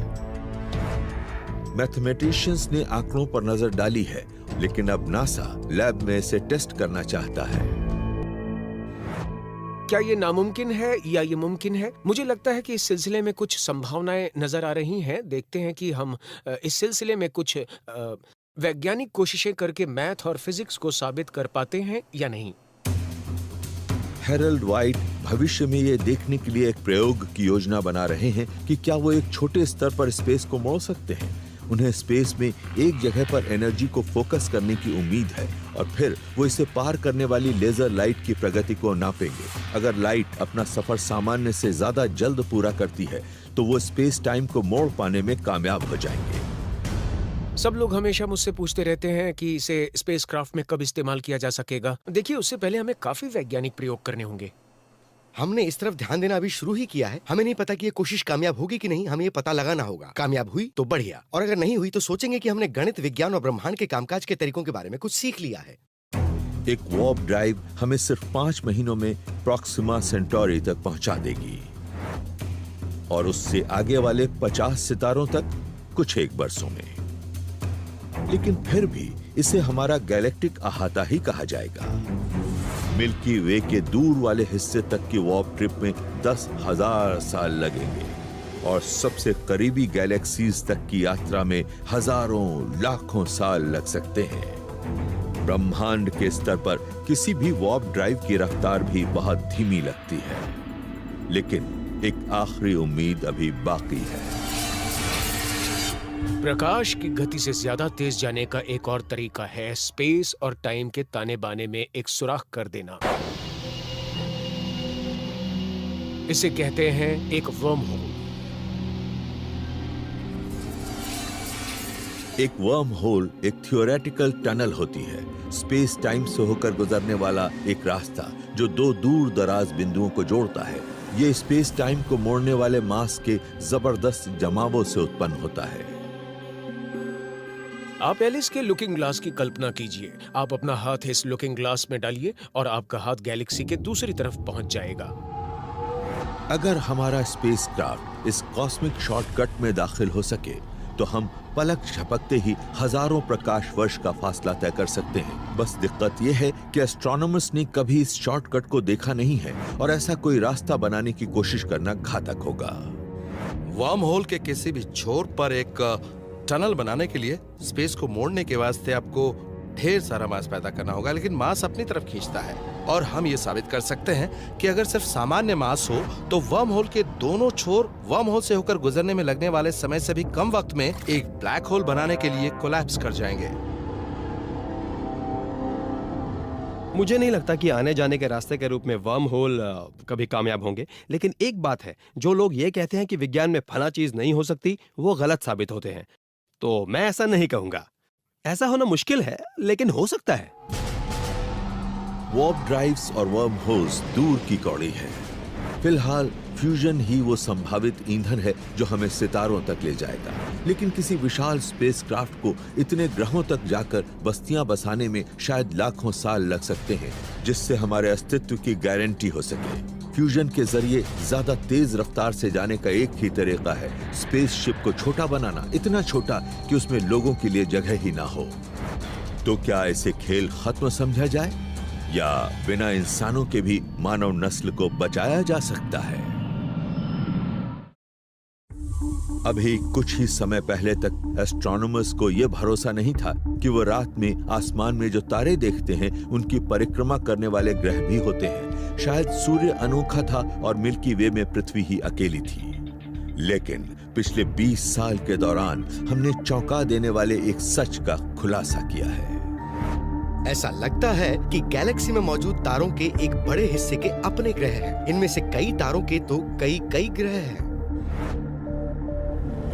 मैथमेटिशियंस ने आंकड़ों पर नजर डाली है, लेकिन अब नासा लैब में इसे टेस्ट करना चाहता है। क्या ये नामुमकिन है या ये मुमकिन है? मुझे लगता है कि इस सिलसिले में कुछ संभावनाएं नजर आ रही हैं। देखते हैं कि हम इस सिलसिले में कुछ वैज्ञानिक कोशिशें करके मैथ और फिजिक्स को साबित कर पाते हैं या नहीं। हेरल्ड वाइट भविष्य में ये देखने के लिए एक प्रयोग की योजना बना रहे हैं कि क्या वो एक छोटे स्तर पर स्पेस को मोड़ सकते हैं। उन्हें स्पेस में एक जगह पर एनर्जी को फोकस करने की उम्मीद है और फिर वो इसे पार करने वाली लेजर लाइट की प्रगति को नापेंगे। अगर लाइट अपना सफर सामान्य से ज्यादा जल्द पूरा करती है तो वो स्पेस टाइम को मोड़ पाने में कामयाब हो जाएंगे। सब लोग हमेशा मुझसे पूछते रहते हैं कि इसे स्पेसक्राफ्ट में कब इस्तेमाल किया जा सकेगा। देखिए, उससे पहले हमें काफी वैज्ञानिक प्रयोग करने होंगे। हमने इस तरफ ध्यान देना अभी शुरू ही किया है। हमें नहीं पता कि ये कोशिश कामयाब होगी कि नहीं, हमें ये पता लगाना होगा। कामयाब हुई तो बढ़िया, और अगर नहीं हुई तो सोचेंगे कि हमने गणित, विज्ञान और ब्रह्मांड के कामकाज के तरीकों के बारे में कुछ सीख लिया है। एक वॉर्प ड्राइव हमें सिर्फ 5 महीनों में प्रॉक्सिमा सेंटोरी तक पहुंचा देगी और उससे आगे वाले 50 सितारों तक कुछ 1 वर्षों में। लेकिन फिर भी इसे हमारा गैलेक्टिक अहाता ही कहा जाएगा। मिल्की वे के दूर वाले हिस्से तक की वॉर्प ट्रिप में 10,000 साल लगेंगे और सबसे करीबी गैलेक्सीज तक की यात्रा में हजारों लाखों साल लग सकते हैं। ब्रह्मांड के स्तर पर किसी भी वॉर्प ड्राइव की रफ्तार भी बहुत धीमी लगती है, लेकिन एक आखिरी उम्मीद अभी बाकी है। प्रकाश की गति से ज्यादा तेज जाने का एक और तरीका है स्पेस और टाइम के ताने बाने में एक सुराख कर देना। इसे कहते हैं एक वर्म होल। एक वर्म होल एक थियोरेटिकल टनल होती है, स्पेस टाइम से होकर गुजरने वाला एक रास्ता जो दो दूर दराज बिंदुओं को जोड़ता है। ये स्पेस टाइम को मोड़ने वाले मास के जबरदस्त जमावों से उत्पन्न होता है। आप एलिस के लुकिंग ग्लास की कल्पना कीजिए। आप अपना हाथ इस लुकिंग ग्लास में डालिए और आपका हाथ गैलेक्सी के दूसरी तरफ पहुंच जाएगा। अगर हमारा स्पेसक्राफ्ट इस कॉस्मिक शॉर्टकट में दाखिल हो सके तो हम पलक झपकते ही हजारों प्रकाश वर्ष का फासला तय कर सकते हैं। बस दिक्कत यह है कि एस्ट्रोनॉमर्स ने कभी इस शॉर्टकट को देखा नहीं है और ऐसा कोई रास्ता बनाने की कोशिश करना घातक होगा। वर्म होल के किसी भी छोर पर एक टनल बनाने के लिए स्पेस को मोड़ने के वास्ते आपको ढेर सारा मास पैदा करना होगा, लेकिन मास अपनी तरफ खींचता है। और हम ये साबित कर सकते हैं कि अगर सिर्फ सामान्य मास हो तो वर्म होल के दोनों छोर वर्म होल से होकर गुजरने में लगने वाले समय से भी कम वक्त में एक ब्लैक होल बनाने के लिए कोलैप्स कर जाएंगे। मुझे नहीं लगता कि आने जाने के रास्ते के रूप में वर्म होल कभी कामयाब होंगे, लेकिन एक बात है, जो लोग ये कहते हैं कि विज्ञान में फला चीज नहीं हो सकती वो गलत साबित होते हैं। तो मैं ऐसा नहीं कहूंगा। ऐसा होना मुश्किल है, लेकिन हो सकता है। वॉर्प ड्राइव्स और वर्म होल्स दूर की कौड़ी है। फिलहाल फ्यूजन ही वो संभावित ईंधन है जो हमें सितारों तक ले जाएगा, लेकिन किसी विशाल स्पेसक्राफ्ट को इतने ग्रहों तक जाकर बस्तियां बसाने में शायद लाखों साल लग सकते हैं, जिससे हमारे अस्तित्व की गारंटी हो सके। फ्यूजन के जरिए ज्यादा तेज रफ्तार से जाने का एक ही तरीका है, स्पेसशिप को छोटा बनाना, इतना छोटा कि उसमें लोगों के लिए जगह ही ना हो। तो क्या इसे खेल खत्म समझा जाए या बिना इंसानों के भी मानव नस्ल को बचाया जा सकता है? अभी कुछ ही समय पहले तक एस्ट्रोनॉमर्स को यह भरोसा नहीं था कि वो रात में आसमान में जो तारे देखते हैं उनकी परिक्रमा करने वाले ग्रह भी होते हैं। शायद सूर्य अनोखा था और मिल्की वे में पृथ्वी ही अकेली थी। लेकिन पिछले 20 साल के दौरान हमने चौंका देने वाले एक सच का खुलासा किया है। ऐसा लगता है कि गैलेक्सी में मौजूद तारों के एक बड़े हिस्से के अपने ग्रह हैं। इनमें से कई तारों के तो कई ग्रह हैं।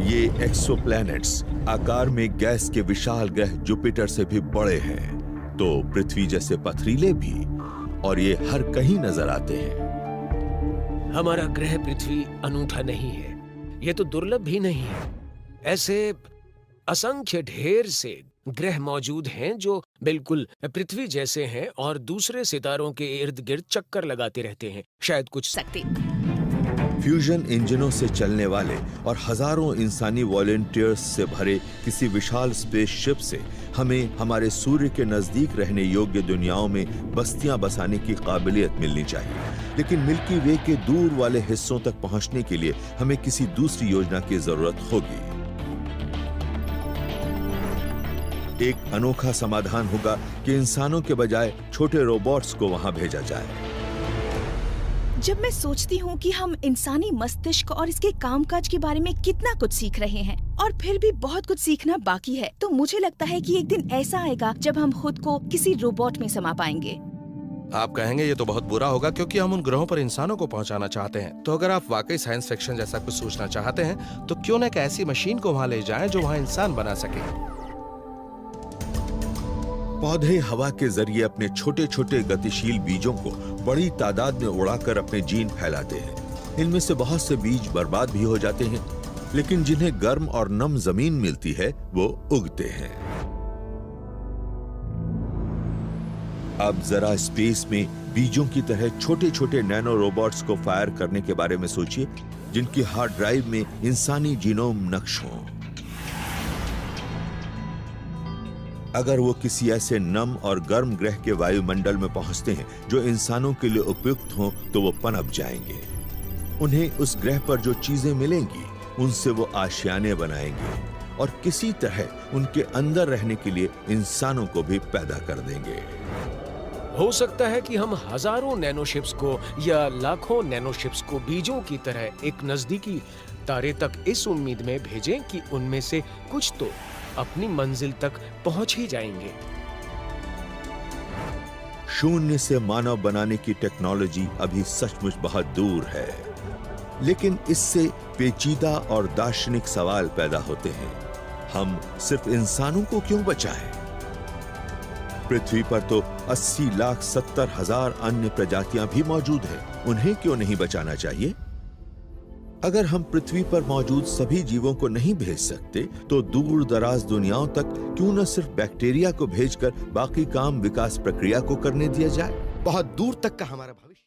ये एक्सोप्लैनेट्स आकार में गैस के विशाल ग्रह जुपिटर से भी बड़े हैं, तो पृथ्वी जैसे पथरीले भी, और ये हर कहीं नजर आते हैं। हमारा ग्रह पृथ्वी अनूठा नहीं है, ये तो दुर्लभ भी नहीं है। ऐसे असंख्य ढेर से ग्रह मौजूद हैं जो बिल्कुल पृथ्वी जैसे हैं और दूसरे सितारों के इर्द गिर्द चक्कर लगाते रहते हैं। शायद कुछ सकते फ्यूजन इंजनों से चलने वाले और हजारों इंसानी वॉलंटियर्स से भरे किसी विशाल स्पेसशिप से हमें हमारे सूर्य के नजदीक रहने योग्य दुनियाओं में बस्तियां बसाने की काबिलियत मिलनी चाहिए। लेकिन मिल्की वे के दूर वाले हिस्सों तक पहुंचने के लिए हमें किसी दूसरी योजना की जरूरत होगी। एक अनोखा समाधान होगा कि इंसानों के बजाय छोटे रोबोट्स को वहां भेजा जाए। जब मैं सोचती हूँ कि हम इंसानी मस्तिष्क और इसके कामकाज के बारे में कितना कुछ सीख रहे हैं और फिर भी बहुत कुछ सीखना बाकी है, तो मुझे लगता है कि एक दिन ऐसा आएगा जब हम खुद को किसी रोबोट में समा पाएंगे। आप कहेंगे ये तो बहुत बुरा होगा क्योंकि हम उन ग्रहों पर इंसानों को पहुंचाना चाहते हैं। तो अगर आप वाकई साइंस फिक्शन जैसा कुछ सोचना चाहते हैं तो क्यों न एक ऐसी मशीन को वहां ले जाएं जो वहां इंसान बना सके। पौधे हवा के जरिए अपने छोटे छोटे गतिशील बीजों को बड़ी तादाद में उड़ाकर अपने जीन फैलाते हैं। इनमें से बहुत से बीज बर्बाद भी हो जाते हैं, लेकिन जिन्हें गर्म और नम जमीन मिलती है वो उगते हैं। अब जरा स्पेस में बीजों की तरह छोटे छोटे नैनो रोबोट्स को फायर करने के बारे में सोचिए, जिनकी हार्ड ड्राइव में इंसानी जीनोम नक्श हो। अगर वो किसी ऐसे नम और गर्म ग्रह के वायुमंडल में पहुंचते हैं जो इंसानों के लिए उपयुक्त हों, तो वो पनप जाएंगे। उन्हें उस ग्रह पर जो चीजें मिलेंगी उनसे वो आशियाने बनाएंगे और किसी तरह उनके अंदर रहने के लिए इंसानों को भी पैदा कर देंगे। हो सकता है कि हम हजारों नैनोशिप्स को या लाखों नैनोशिप्स को बीजों की तरह एक नजदीकी तारे तक इस उम्मीद में भेजें कि उनमें से कुछ तो अपनी मंजिल तक पहुंच ही जाएंगे। शून्य से मानव बनाने की टेक्नोलॉजी अभी सचमुच बहुत दूर है, लेकिन इससे पेचीदा और दार्शनिक सवाल पैदा होते हैं। हम सिर्फ इंसानों को क्यों बचाएं? पृथ्वी पर तो 80,70,000 अन्य प्रजातियां भी मौजूद हैं, उन्हें क्यों नहीं बचाना चाहिए? अगर हम पृथ्वी पर मौजूद सभी जीवों को नहीं भेज सकते, तो दूर दराज दुनियाओं तक क्यों न सिर्फ बैक्टीरिया को भेजकर बाकी काम विकास प्रक्रिया को करने दिया जाए? बहुत दूर तक का हमारा भविष्य